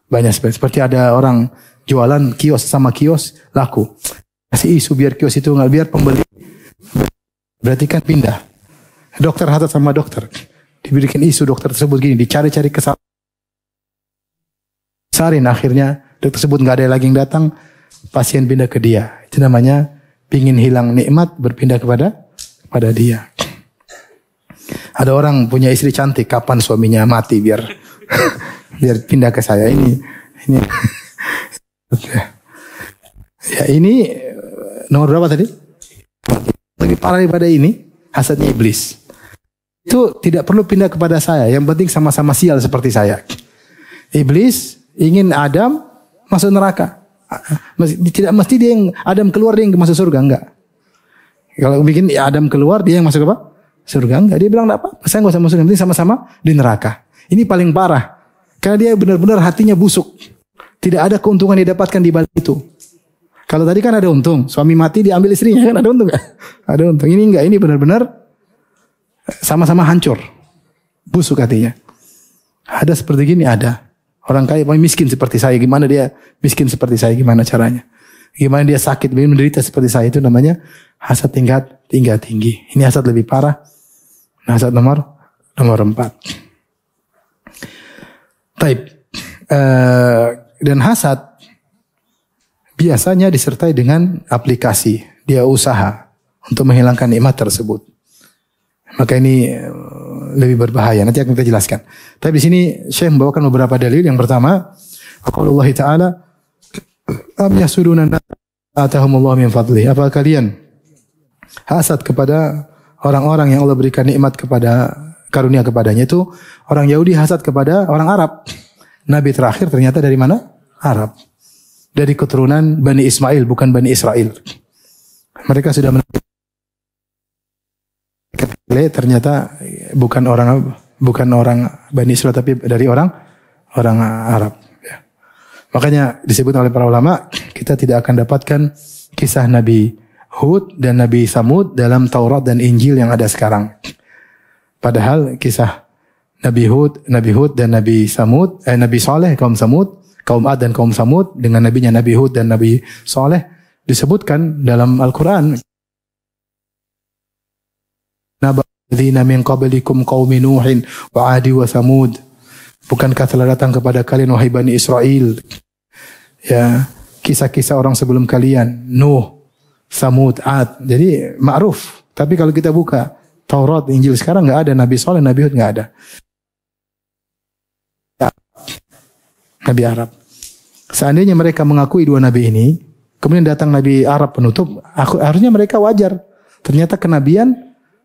Banyak seperti ada orang jualan kios sama kios laku. Kasih isu biar kios itu nggak, biar pembeli. Berarti kan pindah. Dokter hasad sama dokter. Diberikan isu dokter tersebut gini, dicari-cari kesalahan. Akhirnya dokter tersebut nggak ada lagi yang datang, pasien pindah ke dia. Itu namanya pingin hilang nikmat berpindah kepada dia. Ada orang punya istri cantik, kapan suaminya mati biar biar pindah ke saya. Ini ya, ini nomor berapa tadi? Lebih parah daripada ini, hasadnya iblis. Itu tidak perlu pindah kepada saya, yang penting sama-sama sial seperti saya. Iblis ingin Adam masuk neraka. Tidak mesti dia yang Adam keluar dia yang masuk surga, enggak. Kalau bikin Adam keluar dia yang masuk apa? Surga, enggak. Dia bilang enggak apa-apa, saya enggak usah masuk, yang penting sama-sama di neraka. Ini paling parah. Karena dia benar-benar hatinya busuk. Tidak ada keuntungan yang didapatkan di balik itu. Kalau tadi kan ada untung, suami mati diambil istrinya, kan ada untung enggak? Ada untung. Ini enggak, ini benar-benar sama-sama hancur. Busuk hatinya. Ada seperti gini, ada. Orang kaya miskin seperti saya, gimana dia miskin seperti saya, gimana caranya? Gimana dia sakit, menderita seperti saya, itu namanya hasad tingkat tinggi. Ini hasad lebih parah. Hasad nomor 4. Taib. Dan hasad biasanya disertai dengan aplikasi. Dia usaha untuk menghilangkan nikmat tersebut. Maka ini lebih berbahaya. Nanti akan kita jelaskan. Tapi di sini Syekh membawakan beberapa dalil. Yang pertama, qaulullah Ta'ala, am yasuduna atahumullah min fadli. Apa kalian hasad kepada orang-orang yang Allah berikan nikmat kepada karunia kepadanya? Itu orang Yahudi hasad kepada orang Arab. Nabi terakhir ternyata dari mana? Arab. Dari keturunan Bani Ismail, bukan Bani Israel. Mereka sudah ternyata bukan orang Bani Israel, tapi dari orang Arab. Ya. Makanya disebut oleh para ulama, kita tidak akan dapatkan kisah Nabi Hud dan Nabi Samud dalam Taurat dan Injil yang ada sekarang. Padahal kisah Nabi Hud dan Nabi Samud, Nabi Saleh, kaum Samud, kaum Ad dan kaum Samud dengan nabinya Nabi Hud dan Nabi Saleh disebutkan dalam Al-Quran. Nabadzina min qablikum qaumi Nuhin wa Adi wa Samud. Bukankah telah datang kepada kalian wahai Bani Israel, ya, kisah-kisah orang sebelum kalian, Nuh, Samud, Ad. Jadi ma'ruf. Tapi kalau kita buka Taurat, Injil sekarang enggak ada Nabi Saleh, Nabi Hud enggak ada. Nabi Arab. Seandainya mereka mengakui dua nabi ini, kemudian datang Nabi Arab penutup, harusnya mereka wajar. Ternyata kenabian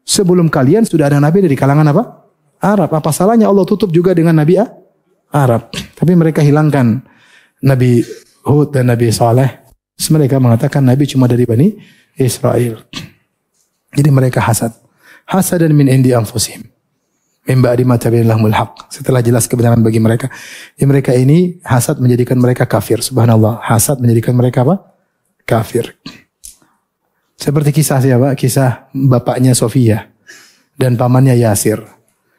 sebelum kalian sudah ada nabi dari kalangan apa? Arab. Apa salahnya Allah tutup juga dengan Nabi Arab? Tapi mereka hilangkan Nabi Hud dan Nabi Saleh. Mereka mengatakan Nabi cuma dari Bani Israel. Jadi mereka hasad. Hasadan min indi anfusihim. Min ba'di ma tabayyana lahumul haqq. Setelah jelas kebenaran bagi mereka. Jadi mereka ini hasad menjadikan mereka kafir. Subhanallah. Hasad menjadikan mereka apa? Kafir. Seperti kisah siapa? Kisah bapaknya Sofia dan pamannya Yasir.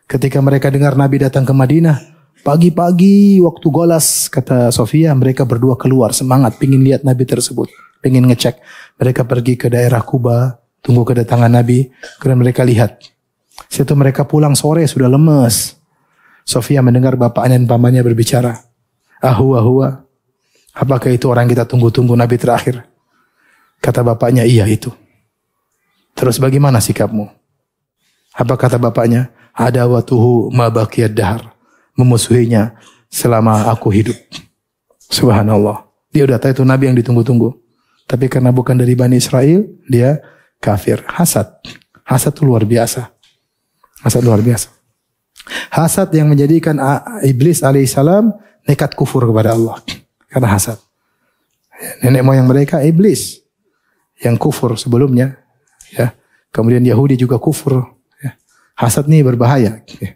Ketika mereka dengar Nabi datang ke Madinah, pagi-pagi waktu golas, kata Sofia, mereka berdua keluar semangat, pingin lihat Nabi tersebut, pingin ngecek. Mereka pergi ke daerah Kuba, tunggu kedatangan Nabi, kemudian mereka lihat. Setelah mereka pulang sore sudah lemes. Sofia mendengar bapaknya dan pamannya berbicara. Ahua, apakah itu orang kita tunggu-tunggu Nabi terakhir? Kata bapaknya, iya itu. Terus bagaimana sikapmu? Apa kata bapaknya? Adawatuhu ma baqiyad dahar. Memusuhinya selama aku hidup. Subhanallah. Dia udah tahu itu Nabi yang ditunggu-tunggu. Tapi karena bukan dari Bani Israel, dia kafir. Hasad. Hasad itu luar biasa. Hasad luar biasa. Hasad yang menjadikan Iblis alaihissalam nekat kufur kepada Allah. Karena hasad. Nenek moyang mereka Iblis yang kufur sebelumnya, ya. Kemudian Yahudi juga kufur, ya. Hasad ini berbahaya, ya.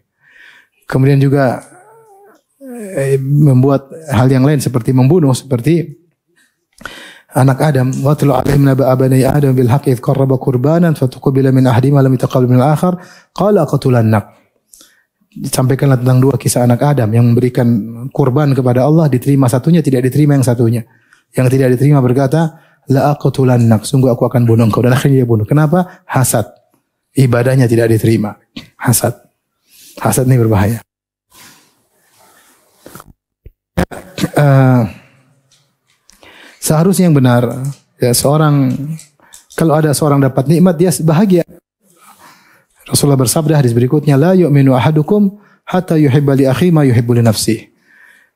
Kemudian juga membuat hal yang lain seperti membunuh, seperti anak Adam. Watlu alaihim naba abani Adam bil haqqi idh qarraba qurbanan fatuqbila min ahadihima lam yataqabbal min al-akhar qala aqtulannak. Disampaikanlah tentang dua kisah anak Adam yang memberikan kurban kepada Allah, diterima satunya, tidak diterima yang satunya. Yang tidak diterima berkata, la aqtulannak, sungguh aku akan bunuh engkau. Dan akhirnya dia bunuh. Kenapa? Hasad. Ibadahnya tidak diterima. Hasad. Hasad ini berbahaya. Seharusnya yang benar, ya kalau ada seorang dapat nikmat dia bahagia. Rasulullah bersabda hadis berikutnya, la yu'minu ahadukum hatta yuhibba li akhi ma yuhibbu li nafsihi.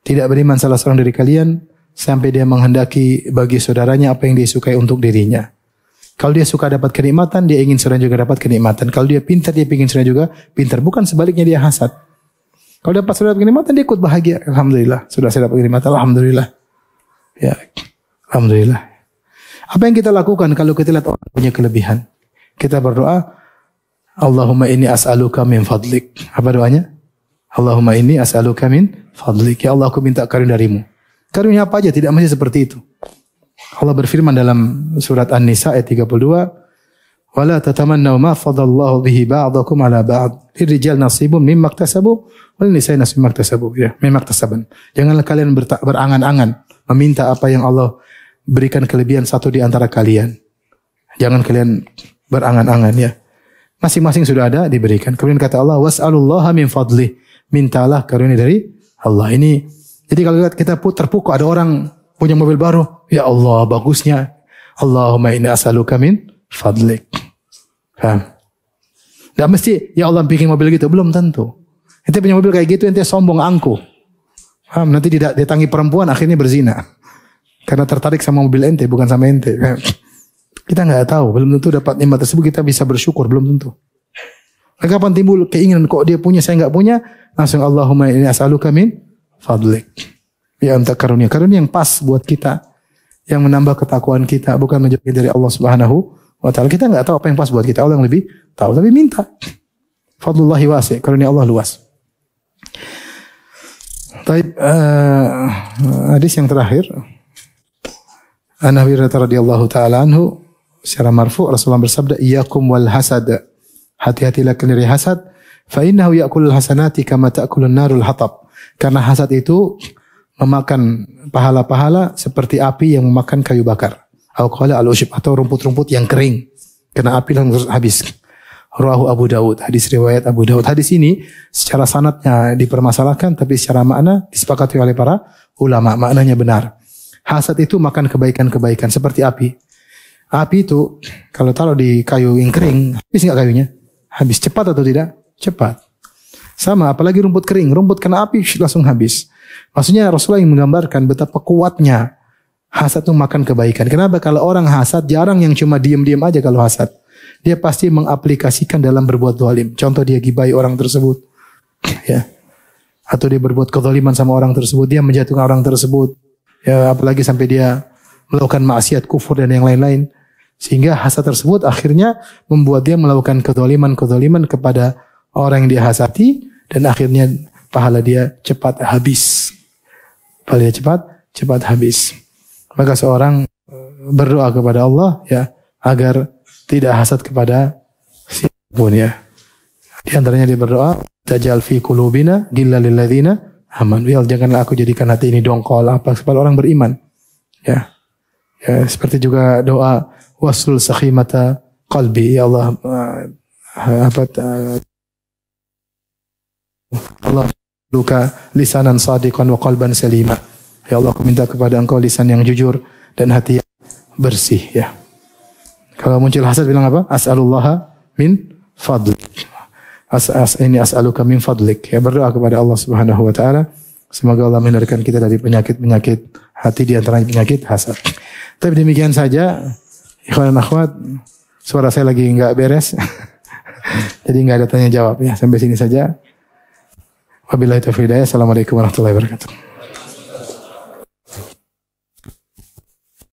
Tidak beriman salah seorang dari kalian sampai dia menghendaki bagi saudaranya apa yang dia sukai untuk dirinya. Kalau dia suka dapat kenikmatan, dia ingin saudara juga dapat kenikmatan. Kalau dia pintar, dia ingin saudara juga pintar. Bukan sebaliknya dia hasad. Kalau dapat saudara kenikmatan, dia ikut bahagia. Alhamdulillah, sudah saya dapat kenikmatan. Alhamdulillah. Ya, alhamdulillah. Apa yang kita lakukan kalau kita lihat orang punya kelebihan? Kita berdoa, Allahumma inni as'aluka min fadlik. Apa doanya? Allahumma inni as'aluka min fadlik. Ya Allah, aku minta karunia darimu. Karunia apa aja, tidak mesti seperti itu. Allah berfirman dalam surat An-Nisa ayat 32, "Wala tatamannaw ma fadallahu bihi ba'dakum 'ala ba'd. Lirijal nasibun mimma iktasabu wal nisa'i nasibun mimma iktasabu." Ya, mimma iktasaban. Janganlah kalian berangan-angan meminta apa yang Allah berikan kelebihan satu di antara kalian. Jangan kalian berangan-angan ya. Masing-masing sudah ada diberikan. Kemudian kata Allah, "Was'alullaha min fadlih." Mintalah karunia dari Allah. Ini jadi kalau kita terpukau ada orang punya mobil baru, ya Allah bagusnya. Allahumma inni as'aluka min fadlik. Paham? Tidak mesti ya Allah bikin mobil gitu, belum tentu. Ente punya mobil kayak gitu ente sombong angku. Paham? Nanti didatangi perempuan akhirnya berzina. Karena tertarik sama mobil ente bukan sama ente. Kita nggak tahu, belum tentu dapat nikmat tersebut kita bisa bersyukur, belum tentu. Kapan timbul keinginan kok dia punya saya nggak punya, langsung Allahumma inni as'aluka min fadlik. Ya untuk karunia yang pas buat kita, yang menambah ketakwaan kita, bukan menjauhi dari Allah Subhanahu wa taala. Kita enggak tahu apa yang pas buat kita, Allah yang lebih tahu, tapi minta. Fadlullahi wasi', karunia Allah luas. Baik, hadis yang terakhir. An Abi Hurairah radhiyallahu taala anhu secara marfu' Rasulullah bersabda, "Iyyakum wal hasad." Hati-hatilah dari hasad, fa innahu ya'kulul hasanati kama ta'kulun narul hatab. Karena hasad itu memakan pahala-pahala seperti api yang memakan kayu bakar. Al-ushb atau rumput-rumput yang kering. Kena api langsung habis. Rawahu Abu Daud. Hadis riwayat Abu Daud. Hadis ini secara sanadnya dipermasalahkan, tapi secara makna disepakati oleh para ulama. Maknanya benar. Hasad itu makan kebaikan-kebaikan seperti api. Api itu kalau taruh di kayu yang kering, habis nggak kayunya? Habis. Cepat atau tidak? Cepat. Sama, apalagi rumput kering. Rumput kena api langsung habis. Maksudnya Rasulullah yang menggambarkan betapa kuatnya hasad itu makan kebaikan. Kenapa? Kalau orang hasad jarang yang cuma diam-diam aja kalau hasad. Dia pasti mengaplikasikan dalam berbuat zalim. Contoh dia gibai orang tersebut. Ya. Atau dia berbuat kezaliman sama orang tersebut, dia menjatuhkan orang tersebut. Ya, apalagi sampai dia melakukan maksiat, kufur dan yang lain-lain. Sehingga hasad tersebut akhirnya membuat dia melakukan kezaliman kepada orang yang dia hasati dan akhirnya pahala dia cepat habis. Pahala dia cepat habis. Maka seorang berdoa kepada Allah ya agar tidak hasad kepada siapapun ya. Di antaranya dia berdoa, tajal fi qulubina ghillal lil ladzina amanu. Ya janganlah aku jadikan hati ini dongkol apa kepada orang beriman. Ya. Ya seperti juga doa wasul sakhimata qalbi ya Allah Allah luka lisanan sadiqan wa qalban salima. Ya Allah, aku minta kepada Engkau lisan yang jujur dan hati yang bersih ya. Kalau muncul hasad bilang apa? As'alullaha min fadlik. Ini as'aluka min fadlik. Ya berdoa kepada Allah Subhanahu wa taala semoga Allah menghindarkan kita dari penyakit-penyakit hati di antaranya penyakit hasad. Tapi demikian saja ikhwan dan akhwat, suara saya lagi enggak beres. Jadi enggak ada tanya jawab ya. Sampai sini saja. Wabillahi taufiq hidayah. Assalamualaikum warahmatullahi wabarakatuh.